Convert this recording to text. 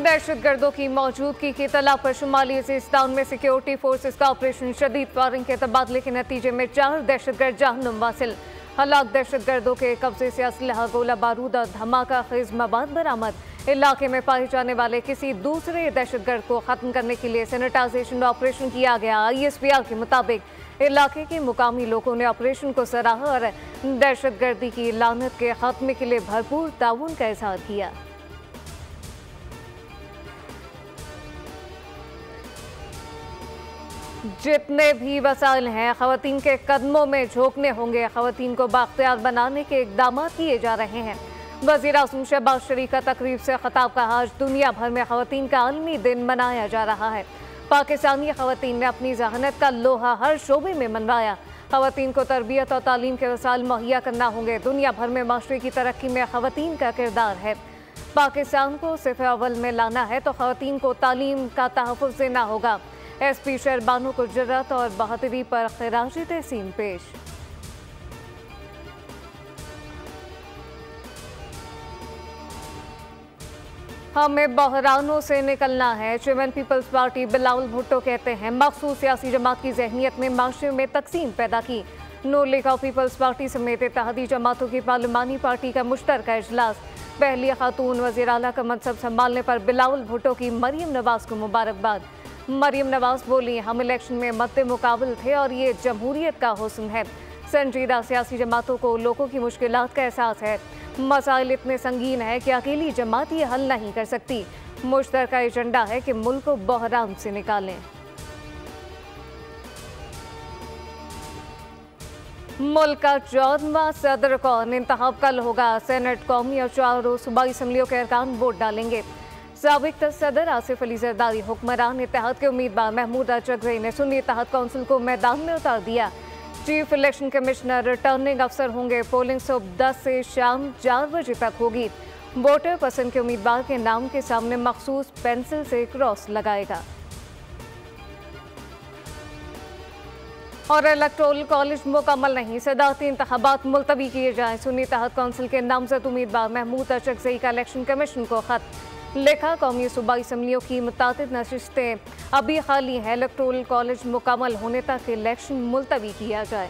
दहशतगर्दों की मौजूदगी की इत्तला पर शुमाली वज़ीरिस्तान में सिक्योरिटी फोर्सेस का ऑपरेशन शदीद फायरिंग के तबादले के नतीजे में 4 दहशतगर्द जहन्नुम वासिल। हलाक दहशतगर्दों के कब्जे से असलहा, गोला बारूद और धमाका खेज मवाद बरामद। इलाके में पाए जाने वाले किसी दूसरे दहशतगर्द को खत्म करने के लिए सैनिटाइजेशन ऑपरेशन किया गया। ISPR के मुताबिक इलाके के मुकामी लोगों ने ऑपरेशन को सराहा और दहशतगर्दी की लानत के खात्मे के लिए भरपूर ताउन का इजहार किया। जितने भी वसाइल हैं खवातीन के कदमों में झोंकने होंगे। खवातीन को बाख्तियार बनाने के इकदाम किए जा रहे हैं। वज़ीर आज़म शहबाज शरीफ का तकरीब से खिताब का आज दुनिया भर में खवातीन का आलमी दिन मनाया जा रहा है। पाकिस्तानी खवातीन ने अपनी जहानत का लोहा हर शोबे में मनवाया। खवातीन को तरबियत और तालीम के वसाइल मुहैया करना होंगे। दुनिया भर में माशरे की तरक्की में खवातीन का किरदार है। पाकिस्तान को सिफ़े अव्वल में लाना है तो खवातीन को तालीम का तहफ़्फ़ुज़ देना होगा। SP शहरबानो को जुर्रत और बहादुरी पर खिराज तहसीन पेश। हमें बहरानों से निकलना है, चेयरमैन पीपल्स पार्टी बिलावल भुट्टो कहते हैं। मखसूस सियासी जमात की जहनीत ने माशरे में तकसीम पैदा की। नूर लीग और पीपल्स पार्टी समेत इत्तेहादी जमातों की पार्लिमानी पार्टी का मुश्तरका इजलास। पहली खातून वज़ीर आला का मनसब संभालने पर बिलावल भुट्टो की मरियम नवाज को मुबारकबाद। मरियम नवाज बोली, हम इलेक्शन में मद्दे मुकाबल थे और ये जमहूरियत का हुस्न है। संजीदा सियासी जमातों को लोगों की मुश्किलात का एहसास है। मसाइल इतने संगीन है कि अकेली जमात ये हल नहीं कर सकती। मुश्तरका एजेंडा है कि मुल्क को बहरान से निकालें। मुल्क का 14वां सदर कौन इंतखाब कल होगा। सेनेट, कौमी और 4 सूबाई असम्बलियों के अरकान वोट डालेंगे। साबिक सदर आसिफ अली जरदारी हुक्मरान इत्तेहाद के उम्मीदवार महमूद अचगज़ई ने सुन्नी इत्तेहाद काउंसिल को मैदान में उतार दिया। चीफ इलेक्शन कमिश्नर रिटर्निंग अफसर होंगे। पोलिंग सुबह 10 से शाम 4 बजे तक होगी। वोटर पसंद के उम्मीदवार के नाम के सामने मखसूस पेंसिल से क्रॉस लगाएगा। और इलेक्टोरल कॉलेज मुकम्मल नहीं, सदारती इंतखाबात मुलतवी किए जाएं। सुन्नी इत्तेहाद काउंसिल के नामजद उम्मीदवार महमूद अचगज़ई का इलेक्शन कमीशन को खत लिखा। कौमी सूबाई असम्बलियों की मुतादिद नशिस्तें अभी खाली हैं। इलेक्टोरल कॉलेज मुकम्मल होने तक इलेक्शन मुलतवी किया जाए।